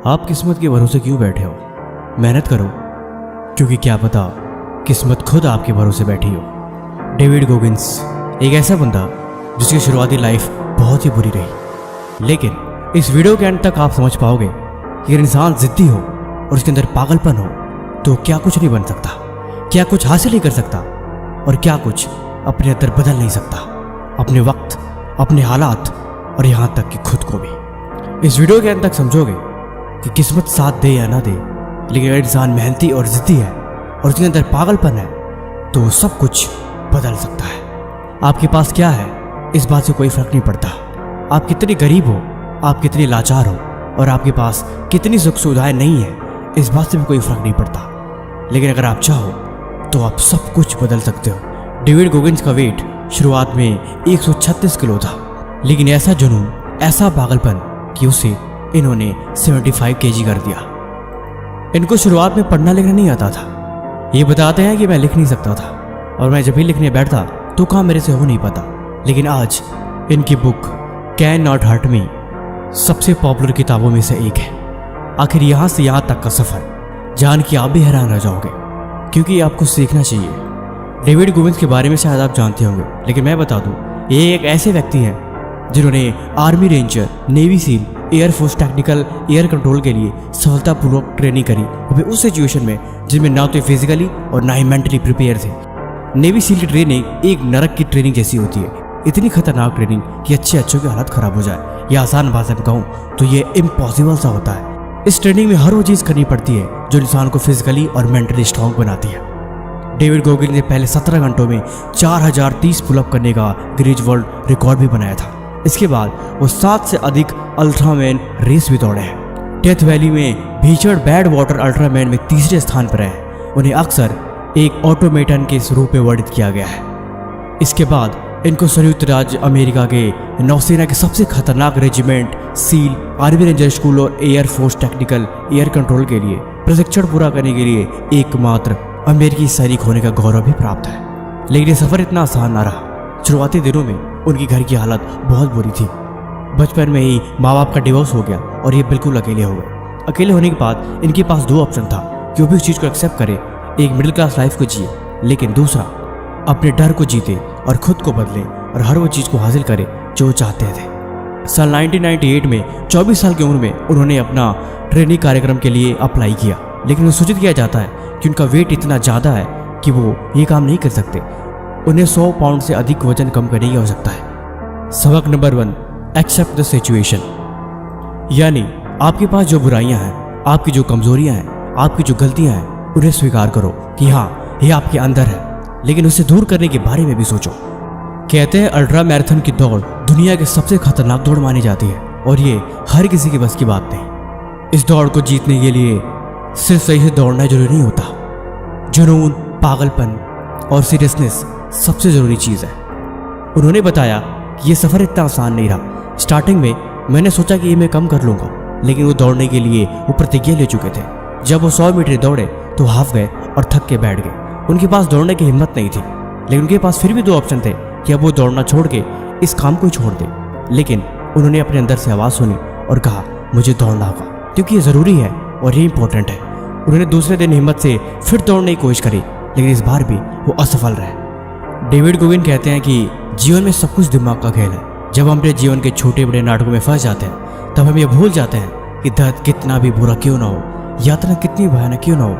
आप किस्मत के भरोसे क्यों बैठे हो? मेहनत करो, क्योंकि क्या पता किस्मत खुद आपके भरोसे बैठी हो। डेविड गोगिंस एक ऐसा बंदा जिसकी शुरुआती लाइफ बहुत ही बुरी रही, लेकिन इस वीडियो के एंड तक आप समझ पाओगे कि अगर इंसान जिद्दी हो और उसके अंदर पागलपन हो तो क्या कुछ नहीं बन सकता, क्या कुछ हासिल नहीं कर सकता और क्या कुछ अपने अंदर बदल नहीं सकता, अपने वक्त, अपने हालात और यहाँ तक कि खुद को भी। इस वीडियो के अंत तक समझोगे कि किस्मत साथ दे या ना दे, लेकिन अगर इंसान मेहनती और जिद्दी है और उसके अंदर पागलपन है तो सब कुछ बदल सकता है। आपके पास क्या है इस बात से कोई फर्क नहीं पड़ता। आप कितनी गरीब हो, आप कितनी लाचार हो और आपके पास कितनी सुख सुविधाएं नहीं है, इस बात से भी कोई फर्क नहीं पड़ता। लेकिन अगर आप चाहो तो आप सब कुछ बदल सकते हो। डेविड गोगिंस का वेट शुरुआत में 136 किलो था, लेकिन ऐसा जुनून, ऐसा पागलपन कि उसे इन्होंने 75 kg कर दिया। इनको शुरुआत में पढ़ना लिखना नहीं आता था। ये बताते हैं कि मैं लिख नहीं सकता था और मैं जब भी लिखने बैठता तो काम मेरे से हो नहीं पाता। लेकिन आज इनकी book can not hurt me सबसे पॉपुलर किताबों में से एक है। आखिर यहाँ से यहाँ तक का सफर जान के आप भी हैरान रह जाओगे, क्योंकि आपको सीखना चाहिए। डेविड गोगिंस के बारे में शायद आप जानते होंगे, लेकिन मैं बता दूं, ये एक ऐसे व्यक्ति हैं जिन्होंने army ranger, navy seal, air force technical air control के लिए सफलतापूर्वक ट्रेनिंग करी, वो भी उस सिचुएशन में जिनमें ना तो फिजिकली और ना ही मेंटली प्रिपेयर थे। नेवी सील की ट्रेनिंग एक नरक की ट्रेनिंग जैसी होती है, इतनी खतरनाक ट्रेनिंग कि अच्छों की हालत खराब हो जाए, या आसान भाषा में कहूँ तो ये इम्पॉसिबल सा होता है। इस ट्रेनिंग में हर वो चीज़ करनी पड़ती है जो इंसान को फिजिकली और मेंटली स्ट्रांग बनाती है। डेविड गोगिंस ने पहले 17 घंटों में 4030 पुलअप करने का गिनीज वर्ल्ड रिकॉर्ड भी बनाया था। इसके बाद वो 7 से अधिक अल्ट्रामैन रेस भी दौड़े हैं। डेथ वैली में भीषण बैड वाटर अल्ट्रामैन में तीसरे स्थान पर है। उन्हें अक्सर एक ऑटोमेटन के रूप में वर्णित किया गया है। इसके बाद इनको संयुक्त राज्य अमेरिका के नौसेना के सबसे खतरनाक regiment seal, army ranger school और एयरफोर्स टेक्निकल एयर कंट्रोल के लिए प्रशिक्षण पूरा करने के लिए एकमात्र अमेरिकी सैनिक होने का गौरव भी प्राप्त है। लेकिन ये सफर इतना आसान ना रहा। शुरुआती दिनों में उनकी घर की हालत बहुत बुरी थी। बचपन में ही माँ बाप का डिवोर्स हो गया और ये बिल्कुल अकेले हो गए। अकेले होने के बाद इनके पास 2 ऑप्शन था कि वो भी उस चीज़ को एक्सेप्ट करे, एक मिडिल क्लास लाइफ को जिए, लेकिन दूसरा अपने डर को जीते और खुद को बदले और हर वो चीज़ को हासिल करे जो वो चाहते थे। साल 1998 में 24 साल की उम्र में उन्होंने अपना ट्रेनिंग कार्यक्रम के लिए अप्लाई किया, लेकिन वो सूचित किया जाता है कि उनका वेट इतना ज़्यादा है कि वो ये काम नहीं कर सकते। उन्हें 100 पाउंड से अधिक वजन कम करने की आवश्यकता है। सबक नंबर 1, एक्सेप्ट द सिचुएशन। यानी आपके पास जो बुराइयां हैं, आपकी जो कमजोरियां हैं, आपकी जो गलतियां हैं, उन्हें स्वीकार करो कि हाँ, ये आपके अंदर है, लेकिन उसे दूर करने के बारे में भी सोचो। कहते हैं अल्ट्रा मैराथन की दौड़ दुनिया की सबसे खतरनाक दौड़ मानी जाती है और ये हर किसी के बस की बात नहीं। इस दौड़ को जीतने के लिए सिर्फ सही से दौड़ना जरूरी नहीं होता। जुनून, पागलपन और सीरियसनेस सबसे जरूरी चीज़ है। उन्होंने बताया कि ये सफ़र इतना आसान नहीं रहा। स्टार्टिंग में मैंने सोचा कि ये मैं कम कर लूँगा, लेकिन वो दौड़ने के लिए वो प्रतिज्ञा ले चुके थे। जब वो 100 मीटर दौड़े तो हाफ गए और थक के बैठ गए। उनके पास दौड़ने की हिम्मत नहीं थी, लेकिन उनके पास फिर भी 2 ऑप्शन थे कि अब वो दौड़ना छोड़ के इस काम को छोड़ दे। लेकिन उन्होंने अपने अंदर से आवाज़ सुनी और कहा, मुझे दौड़ना होगा क्योंकि ये ज़रूरी है और ये इंपॉर्टेंट है। उन्होंने दूसरे दिन हिम्मत से फिर दौड़ने की कोशिश करी, लेकिन इस बार भी वो असफल रहे। डेविड गोगिंस कहते हैं कि जीवन में सब कुछ दिमाग का खेल है। जब हम अपने जीवन के छोटे बड़े नाटकों में फंस जाते हैं तब हम ये भूल जाते हैं कि दर्द कितना भी बुरा क्यों ना हो, यात्रा कितनी भयानक क्यों ना हो,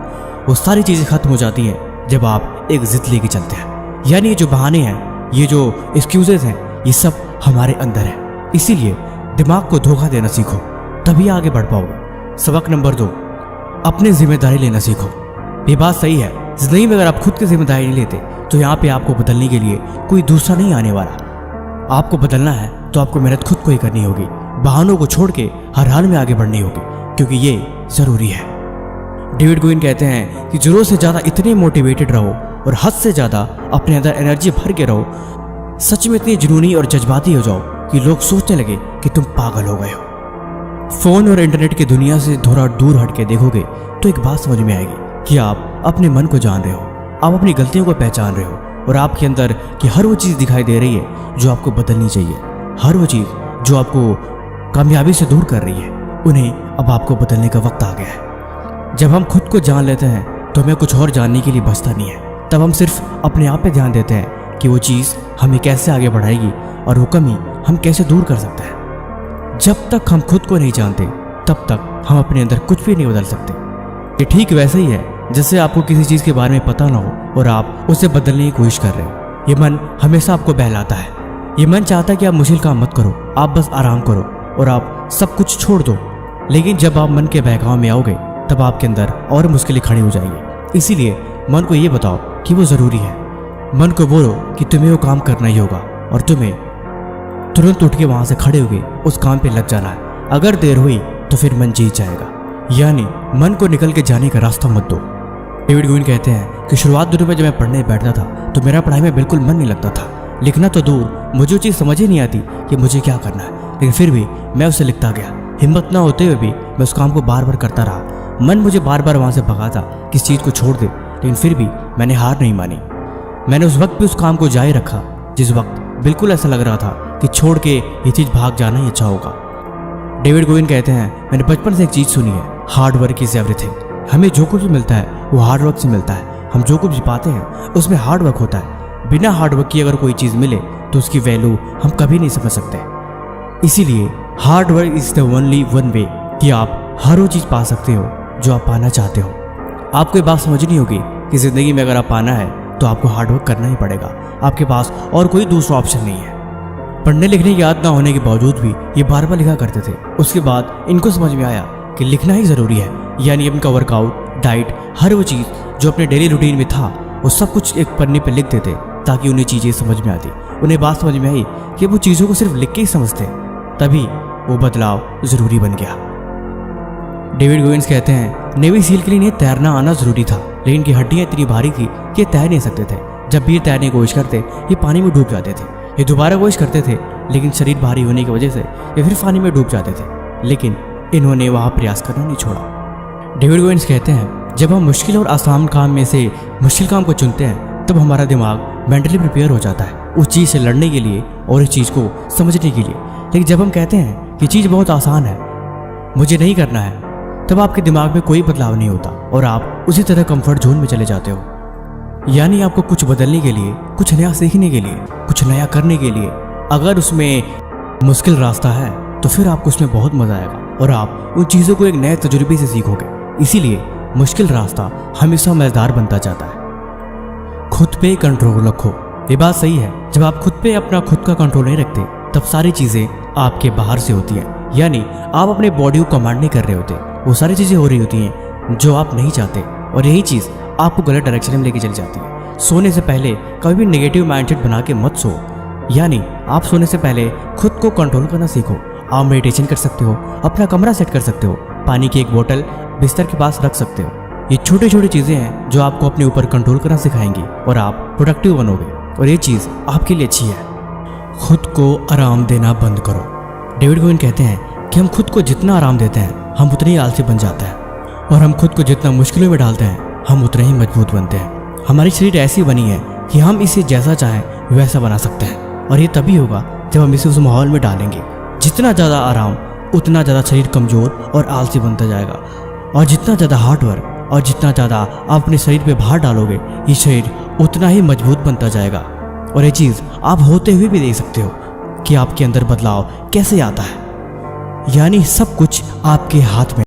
वो सारी चीज़ें खत्म हो जाती हैं जब आप एक जिद लेके चलते हैं। यानी ये जो बहाने हैं, ये जो एक्सक्यूजेज हैं, ये सब हमारे अंदर है। इसीलिए दिमाग को धोखा देना सीखो, तभी आगे बढ़ पाओगे। सबक नंबर 2, अपनी जिम्मेदारी लेना सीखो। ये बात सही है, जिंदगी में अगर आप खुद की जिम्मेदारी नहीं लेते तो यहाँ पे आपको बदलने के लिए कोई दूसरा नहीं आने वाला। आपको बदलना है तो आपको मेहनत खुद को ही करनी होगी। बहानों को छोड़ के हर हाल में आगे बढ़नी होगी, क्योंकि ये जरूरी है। डेविड गोगिंस कहते हैं कि जरूरत से ज़्यादा इतने मोटिवेटेड रहो और हद से ज़्यादा अपने अंदर एनर्जी भर के रहो, सच में इतनी जुनूनी और जज्बाती हो जाओ कि लोग सोचने लगे कि तुम पागल हो गए हो। फ़ोन और इंटरनेट की दुनिया से थोड़ा दूर हट के देखोगे तो एक बात समझ में आएगी कि आप अपने मन को जान रहे हो, आप अपनी गलतियों को पहचान रहे हो और आपके अंदर की हर वो चीज़ दिखाई दे रही है जो आपको बदलनी चाहिए। हर वो चीज़ जो आपको कामयाबी से दूर कर रही है, उन्हें अब आपको बदलने का वक्त आ गया है। जब हम खुद को जान लेते हैं तो हमें कुछ और जानने के लिए बचता नहीं है। तब हम सिर्फ अपने आप पे ध्यान देते हैं कि वो चीज़ हमें कैसे आगे बढ़ाएगी और वो कमी हम कैसे दूर कर सकते हैं। जब तक हम खुद को नहीं जानते तब तक हम अपने अंदर कुछ भी नहीं बदल सकते। ये ठीक वैसे ही है जैसे आपको किसी चीज़ के बारे में पता ना हो और आप उसे बदलने की कोशिश कर रहे हो। ये मन हमेशा आपको बहलाता है। ये मन चाहता है कि आप मुश्किल काम मत करो, आप बस आराम करो और आप सब कुछ छोड़ दो। लेकिन जब आप मन के बहकाव में आओगे तब आपके अंदर और मुश्किलें खड़ी हो जाएंगी। इसीलिए मन को ये बताओ कि वो ज़रूरी है। मन को बोलो कि तुम्हें वो काम करना ही होगा और तुम्हें तुरंत उठ के वहाँ से खड़े होके उस काम पे लग जाना है। अगर देर हुई तो फिर मन जीत जाएगा। यानी मन को निकल के जाने का रास्ता मत दो। डेविड गोगिन कहते हैं कि शुरुआत दिनों में जब मैं पढ़ने बैठता था तो मेरा पढ़ाई में बिल्कुल मन नहीं लगता था। लिखना तो दूर, मुझे वो चीज़ समझ ही नहीं आती कि मुझे क्या करना है, लेकिन फिर भी मैं उसे लिखता गया। हिम्मत ना होते हुए भी मैं उस काम को बार बार करता रहा। मन मुझे बार बार वहाँ से भगाता कि इस चीज़ को छोड़ दे, लेकिन फिर भी मैंने हार नहीं मानी। मैंने उस वक्त भी उस काम को जारी रखा जिस वक्त बिल्कुल ऐसा लग रहा था कि छोड़ के ये चीज़ भाग जाना ही अच्छा होगा। डेविड गोगिन कहते हैं, मैंने बचपन से एक चीज़ सुनी है, हार्ड वर्क इज़ एवरीथिंग। हमें जो कुछ भी मिलता है वो हार्ड वर्क से मिलता है। हम जो कुछ भी पाते हैं उसमें हार्ड वर्क होता है। बिना हार्ड वर्क किए अगर कोई चीज़ मिले तो उसकी वैल्यू हम कभी नहीं समझ सकते। इसीलिए hard work is the only one way कि आप हर वो चीज़ पा सकते हो जो आप पाना चाहते हो। आपको ये बात समझनी होगी कि ज़िंदगी में अगर आप पाना है तो आपको हार्ड वर्क करना ही पड़ेगा। आपके पास और कोई दूसरा ऑप्शन नहीं है। पढ़ने लिखने की आदत ना होने के बावजूद भी ये बार बार लिखा करते थे। उसके बाद इनको समझ में आया कि लिखना ही ज़रूरी है। यानी इनका वर्कआउट, डाइट, हर वो चीज़ जो अपने डेली रूटीन में था वो सब कुछ एक पन्ने पे लिख देते ताकि उन्हें चीज़ें समझ में आती। उन्हें बात समझ में आई कि वो चीज़ों को सिर्फ लिख के ही समझते, तभी वो बदलाव ज़रूरी बन गया। डेविड गोगिन्स कहते हैं, नेवी सील के लिए इन्हें तैरना आना ज़रूरी था, लेकिन इनकी हड्डियाँ इतनी भारी थी कि ये तैर नहीं सकते थे। जब भी ये तैरने की कोशिश करते ये पानी में डूब जाते थे। ये दोबारा कोशिश करते थे लेकिन शरीर भारी होने की वजह से ये फिर पानी में डूब जाते थे, लेकिन इन्होंने वहाँ प्रयास करना नहीं छोड़ा। डेविड गोगिन्स कहते हैं, जब हम मुश्किल और आसान काम में से मुश्किल काम को चुनते हैं तब हमारा दिमाग मेंटली प्रिपेयर हो जाता है उस चीज़ से लड़ने के लिए और इस चीज़ को समझने के लिए। लेकिन जब हम कहते हैं कि चीज़ बहुत आसान है, मुझे नहीं करना है, तब आपके दिमाग में कोई बदलाव नहीं होता और आप उसी तरह कंफर्ट जोन में चले जाते हो। यानी आपको कुछ बदलने के लिए, कुछ नया सीखने के लिए, कुछ नया करने के लिए अगर उसमें मुश्किल रास्ता है तो फिर आपको उसमें बहुत मज़ा आएगा और आप उन चीज़ों को एक नए तजुर्बे से सीखोगे। इसीलिए मुश्किल रास्ता हमेशा मज़ेदार बनता जाता है। खुद पे कंट्रोल रखो। ये बात सही है, जब आप खुद पे अपना खुद का कंट्रोल नहीं रखते तब सारी चीज़ें आपके बाहर से होती हैं। यानी आप अपने बॉडी को कमांड नहीं कर रहे होते, वो सारी चीज़ें हो रही होती हैं जो आप नहीं चाहते और यही चीज़ आपको गलत डायरेक्शन में लेके चली जाती है। सोने से पहले कभी भी नेगेटिव माइंडसेट बना के मत सो। यानी आप सोने से पहले खुद को कंट्रोल करना सीखो। आप मेडिटेशन कर सकते हो, अपना कमरा सेट कर सकते हो, पानी की एक बोतल बिस्तर के पास रख सकते हो। ये छोटी छोटी चीज़ें हैं जो आपको अपने ऊपर कंट्रोल करना सिखाएंगी और आप प्रोडक्टिव बनोगे और ये चीज़ आपके लिए अच्छी है। खुद को आराम देना बंद करो। डेविड गोगिन कहते हैं कि हम खुद को जितना आराम देते हैं हम उतने ही आलसी बन जाते हैं और हम खुद को जितना मुश्किलों में डालते हैं हम उतने ही मजबूत बनते हैं। हमारी शरीर ऐसी बनी है कि हम इसे जैसा चाहें वैसा बना सकते हैं और ये तभी होगा जब हम इसे उस माहौल में डालेंगे। जितना ज़्यादा आराम उतना ज़्यादा शरीर कमज़ोर और आलसी बनता जाएगा और जितना ज़्यादा हार्ड वर्क और जितना ज़्यादा आप अपने शरीर पे भार डालोगे ये शरीर उतना ही मजबूत बनता जाएगा। और ये चीज़ आप होते हुए भी देख सकते हो कि आपके अंदर बदलाव कैसे आता है। यानी सब कुछ आपके हाथ में।